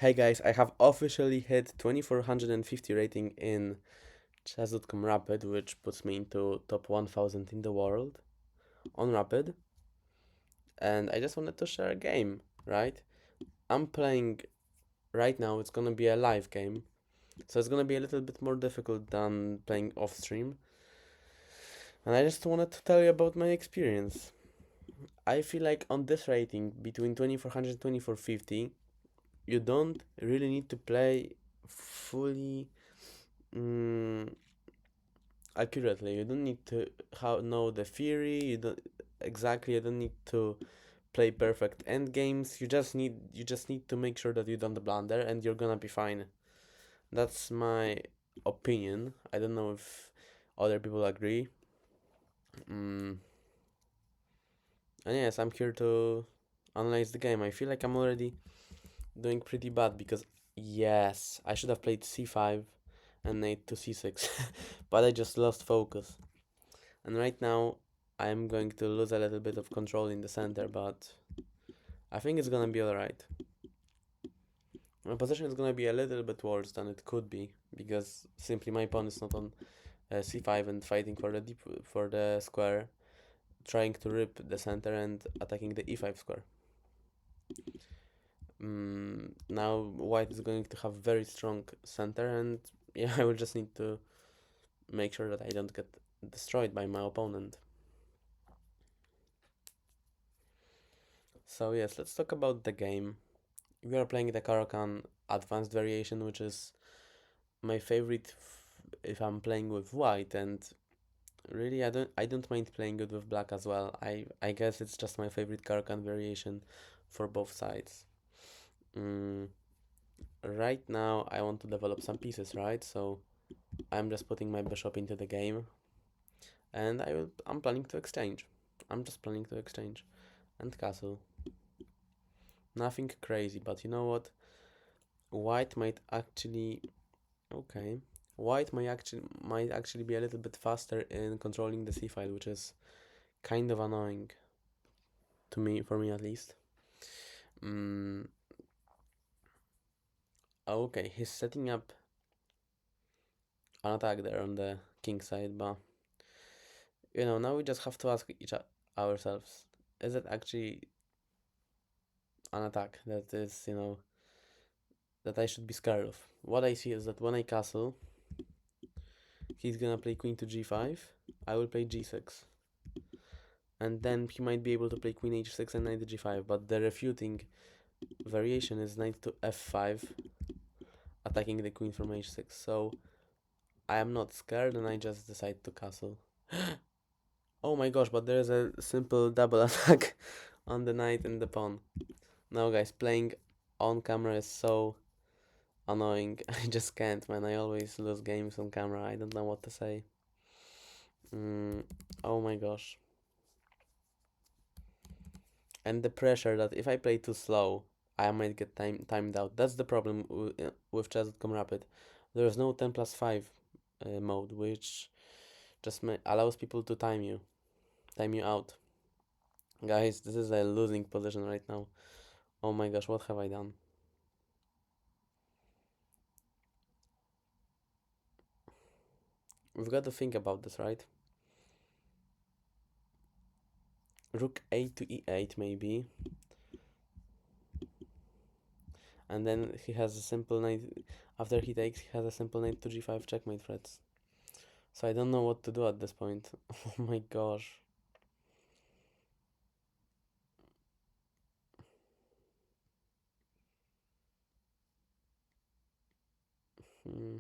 Hey guys, I have officially hit 2450 rating in chess.com Rapid, which puts me into top 1000 in the world on Rapid. And I just wanted to share a game, right? I'm playing right now, it's gonna be a live game, so it's gonna be a little bit more difficult than playing off stream. And I just wanted to tell you about my experience. I feel like on this rating, between 2400 and 2450, you don't really need to play fully. Mm, Accurately. You don't need to know the theory. You don't need to play perfect end games. You just need to make sure that you don't blunder and you're gonna be fine. That's my opinion. I don't know if other people agree. Mm. And yes, I'm here to analyze the game. I feel like I'm already doing pretty bad because yes, I should have played c5 and knight to c6, but I just lost focus. And right now, I'm going to lose a little bit of control in the center, but I think it's gonna be alright. My position is gonna be a little bit worse than it could be, because simply my pawn is not on c5 and fighting for the for the square, trying to rip the center and attacking the e5 square. Now white is going to have very strong center, and yeah, I will just need to make sure that I don't get destroyed by my opponent. So yes, let's talk about the game. We are playing the Caro-Kann advanced variation, which is my favorite if I'm playing with white, and really I don't mind playing it with black as well. I guess it's just my favorite Caro-Kann variation for both sides. Mm, right now I want to develop some pieces, right? So I'm just putting my bishop into the game, and I'm planning to exchange. I'm just planning to exchange and castle. Nothing crazy, but you know what? White might actually Okay. White might actually be a little bit faster in controlling the C file, which is kind of annoying to me, for me at least. Mm, okay, he's setting up an attack there on the king side, but now we just have to ask ourselves: is it actually an attack that I should be scared of? What I see is that when I castle, he's gonna play queen to g5. I will play g6. And then he might be able to play queen h6 and knight to g5, but the refuting variation is knight to f5, attacking the queen from h6. So I am not scared and I just decide to castle. Oh my gosh, but there is a simple double attack on the knight and the pawn. Now guys, playing on camera is so annoying. I just can't, man. I always lose games on camera. I don't know what to say. Mm, oh my gosh. And the pressure that if I play too slow, I might get timed out. That's the problem with chess.com Rapid. There is no 10 plus 5 mode, which just allows people to time you out. Guys, this is a losing position right now. Oh my gosh, what have I done? We've got to think about this, right? Rook a to e8 maybe, and then he has a simple knight. After he takes, he has a simple knight to g5 checkmate threats. So I don't know what to do at this point. Oh my gosh. Hmm.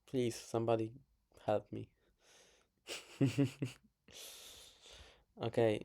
Please, somebody help me. Okay,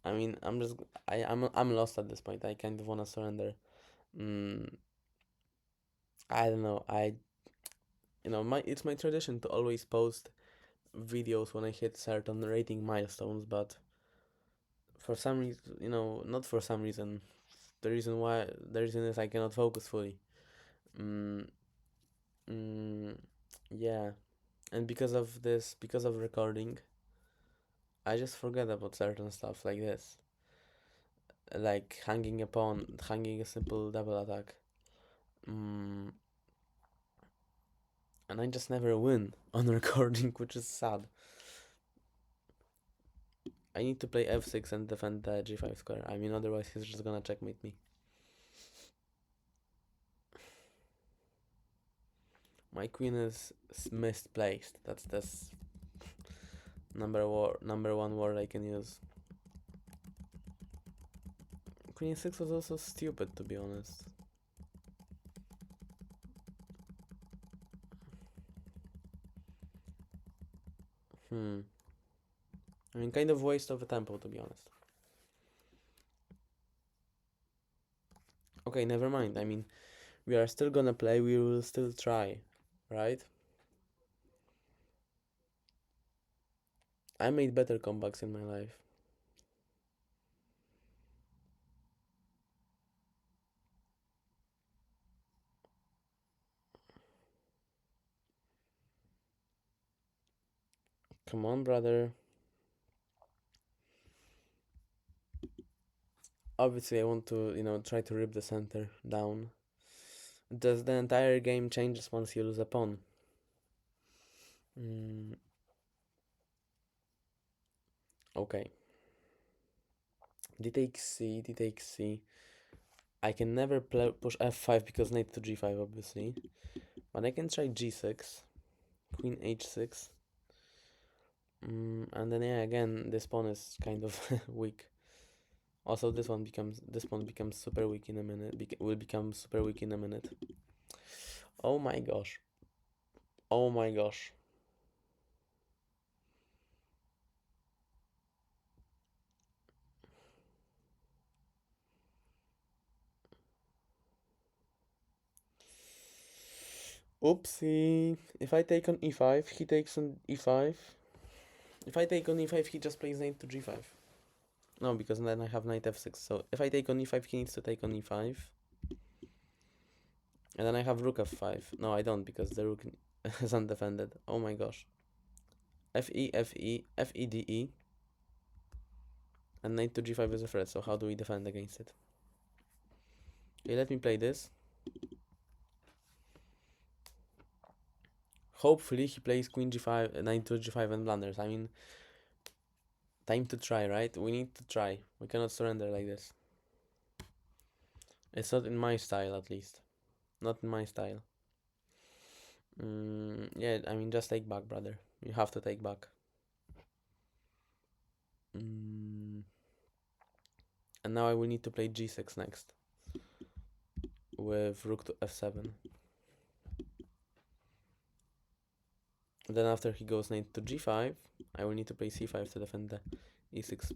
I mean, I'm lost at this point. I kind of wanna surrender. Mm, I don't know. My it's my tradition to always post videos when I hit certain rating milestones, but for some reason, not for some reason. The reason is I cannot focus fully. Mm, mm, yeah, and because of recording, I just forget about certain stuff like this, like hanging a pawn, hanging a simple double attack. Mm, and I just never win on recording, which is sad. I need to play f6 and defend the g5 square. I mean, otherwise he's just gonna checkmate me. My queen is misplaced. That's number one word I can use. Queen e6 was also stupid, to be honest. I mean, kind of waste of a tempo, to be honest. Okay, never mind. I mean, we are still gonna play. We will still try, right? I made better comebacks in my life. Come on, brother. Obviously, I want to, try to rip the center down. Does the entire game changes once you lose a pawn? Okay. D takes C, D takes C. I can never push f5 because knight to g5, obviously. But I can try g6, queen h6. And then, yeah, again, this pawn is kind of weak. Also, this pawn becomes super weak in a minute. Will become super weak in a minute. Oh my gosh. Oh my gosh. Oopsie. If I take on e5, he takes on e5. If I take on e5, he just plays knight to g5. No, because then I have knight f6. So if I take on e5, he needs to take on e5. And then I have rook f5. No, I don't, because the rook is undefended. Oh my gosh. Fe, fe, fe, de. And knight to g5 is a threat, so how do we defend against it? Okay, let me play this. Hopefully he plays queen g5, knight to g5 and blunders. I mean, time to try, right? We need to try. We cannot surrender like this. It's not in my style, at least. Not in my style. Yeah, I mean, just take back, brother. You have to take back. And now I will need to play g6 next. With rook to f7. Then after he goes knight to g5, I will need to play c5 to defend the e6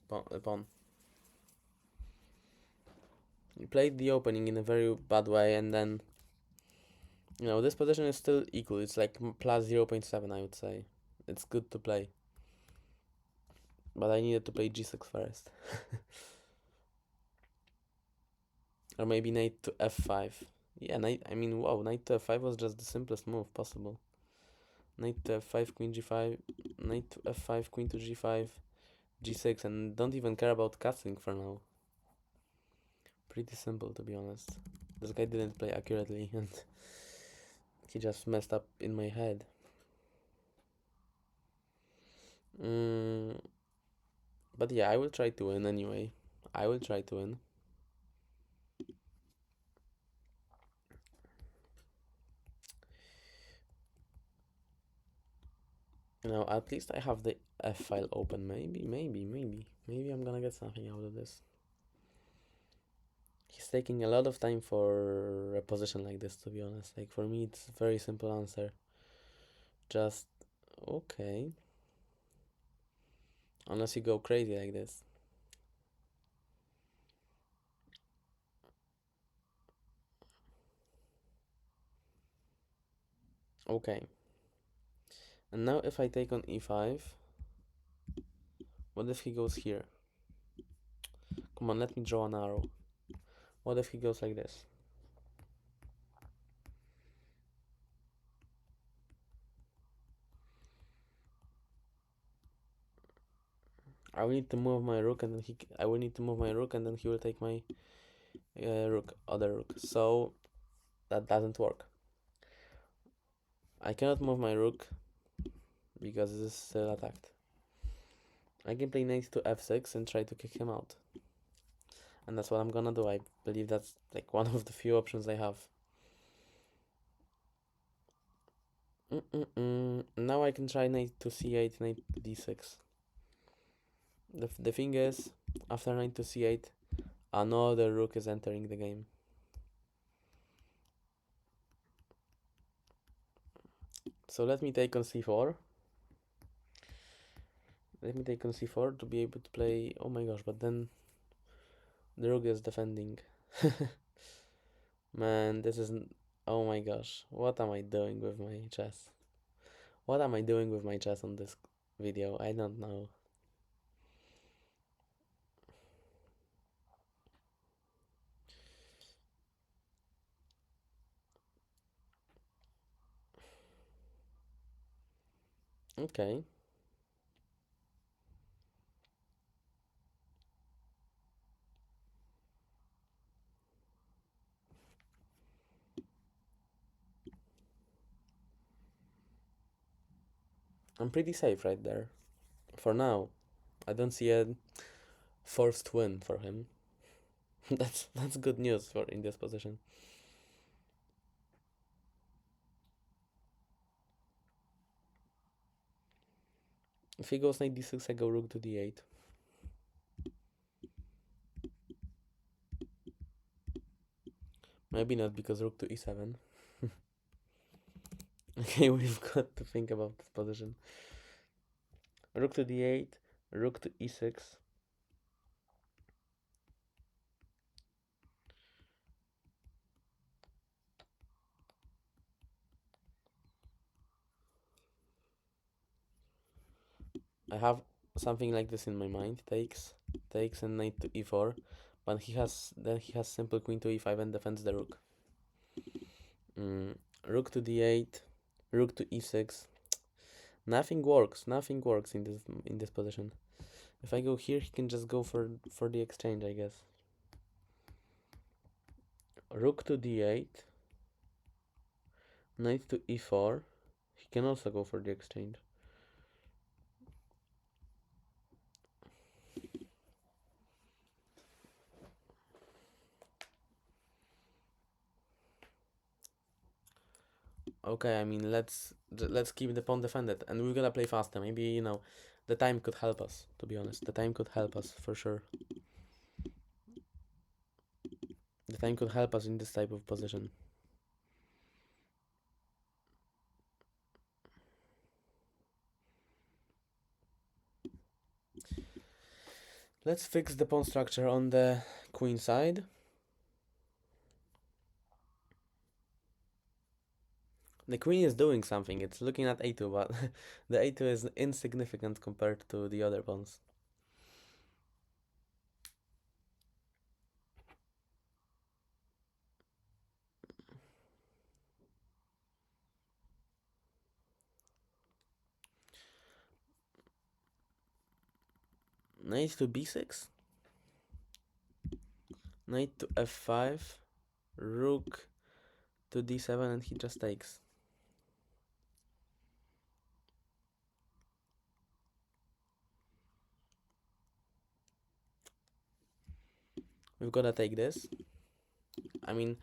pawn. He played the opening in a very bad way, and then, this position is still equal. It's like plus 0.7, I would say. It's good to play. But I needed to play g6 first. Or maybe knight to f5. Yeah, knight to f5 was just the simplest move possible. Knight to f5, queen g5, knight to f5, queen to g5, g6, and don't even care about castling for now. Pretty simple, to be honest. This guy didn't play accurately, and he just messed up in my head. But yeah, I will try to win anyway. I will try to win. At least I have the F file open. Maybe I'm gonna get something out of this. He's taking a lot of time for a position like this, to be honest. Like, for me, it's a very simple answer. Just, okay. Unless you go crazy like this. Okay. And now if I take on e5, what if he goes here? Come on, let me draw an arrow. What if he goes like this? I will need to move my rook, and then I will need to move my rook, and then he will take my other rook. So that doesn't work. I cannot move my rook because this is still attacked. I can play knight to f6 and try to kick him out. And that's what I'm gonna do. I believe that's like one of the few options I have. Now I can try knight to c8, knight to d6. The thing is, after knight to c8, another rook is entering the game. So let me take on c4. Let me take on c4 to be able to play... Oh my gosh, but then the rook is defending. Man, this isn't... Oh my gosh, what am I doing with my chess? What am I doing with my chess on this video? I don't know. Okay. I'm pretty safe right there. For now. I don't see a forced win for him. That's good news for in this position. If he goes knight d6, I go rook to d8. Maybe not, because rook to e7. Okay, we've got to think about this position. Rook to d8, rook to e6. I have something like this in my mind. Takes and knight to e4, but he has simple queen to e5 and defends the rook. Rook to d8, rook to e6. Nothing works. Nothing works in this position. If I go here, he can just go for the exchange, I guess. Rook to d8, knight to e4. He can also go for the exchange. Okay, I mean, let's keep the pawn defended, and we're gonna play faster. Maybe, you know, the time could help us. To be honest, the time could help us for sure. The time could help us in this type of position. Let's fix the pawn structure on the queen side. The queen is doing something. It's looking at a2, but the a2 is insignificant compared to the other pawns. Knight to b6, knight to f5, rook to d7, and he just takes. We've got to take this. I mean,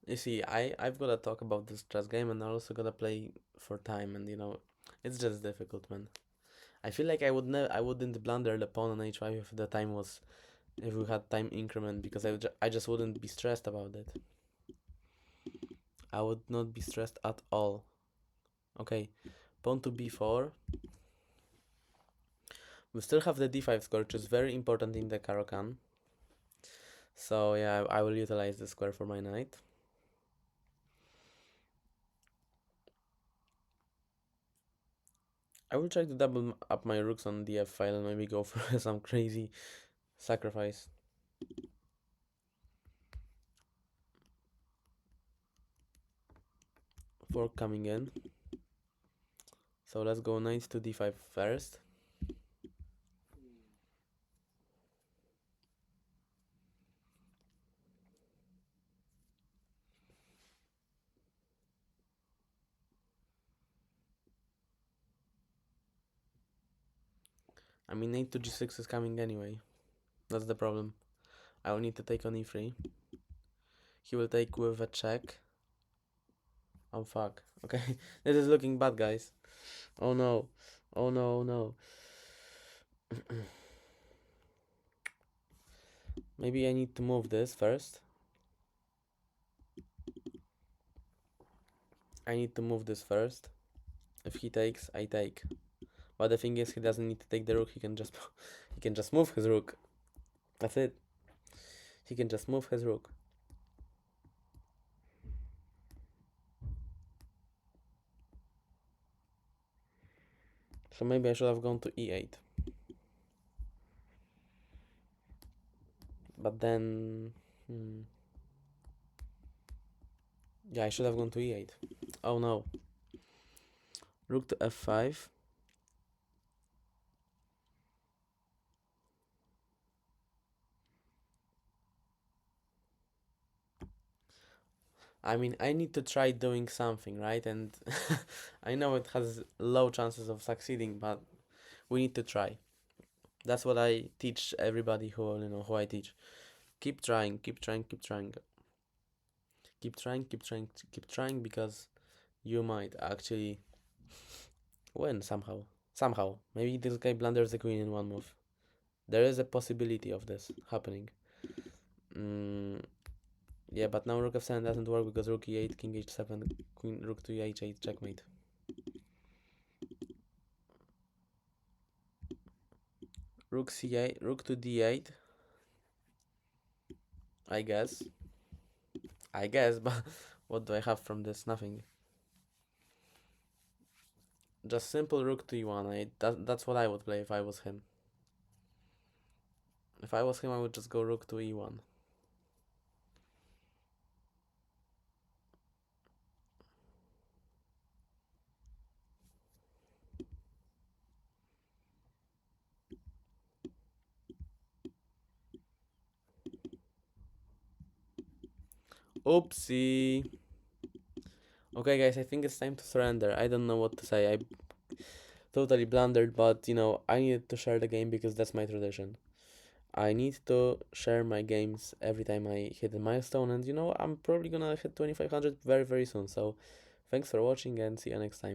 you see, I've got to talk about this chess game, and I also got to play for time, and you know, it's just difficult, man. I feel like I wouldn't blunder the pawn on h5 if the time was, if we had time increment, because I just wouldn't be stressed about it. I would not be stressed at all. Okay, pawn to b4. We still have the d5 square, which is very important in the Caro-Kann. So yeah, I will utilize the square for my knight. I will try to double up my rooks on the f file and maybe go for some crazy sacrifice. Fork coming in. So let's go knight to d5 first. I mean, knight to g6 is coming anyway. That's the problem. I will need to take on e3. He will take with a check. Oh fuck. Okay, this is looking bad, guys. Oh no. Oh no, no. Maybe I need to move this first. I need to move this first. If he takes, I take. But the thing is, he doesn't need to take the rook. He can just he can just move his rook. That's it. He can just move his rook. So maybe I should have gone to e8. But then, yeah, I should have gone to e8. Oh no. Rook to f5. I mean, I need to try doing something, right? And I know it has low chances of succeeding, but we need to try. That's what I teach everybody who I teach. Keep trying, keep trying, keep trying. Keep trying, keep trying, keep trying, because you might actually win somehow. Somehow. Maybe this guy blunders the queen in one move. There is a possibility of this happening. Yeah, but now rook f7 doesn't work because rook e8, king h7, queen, rook to h8, checkmate. Rook c8, rook to d8. I guess. But what do I have from this? Nothing. Just simple rook to e1. That's what I would play if I was him. If I was him, I would just go rook to e1. Oopsie. Okay, guys, I think it's time to surrender. I don't know what to say. I totally blundered, but I needed to share the game because that's my tradition. I need to share my games every time I hit a milestone, and I'm probably gonna hit 2500 very, very soon. So, thanks for watching and see you next time.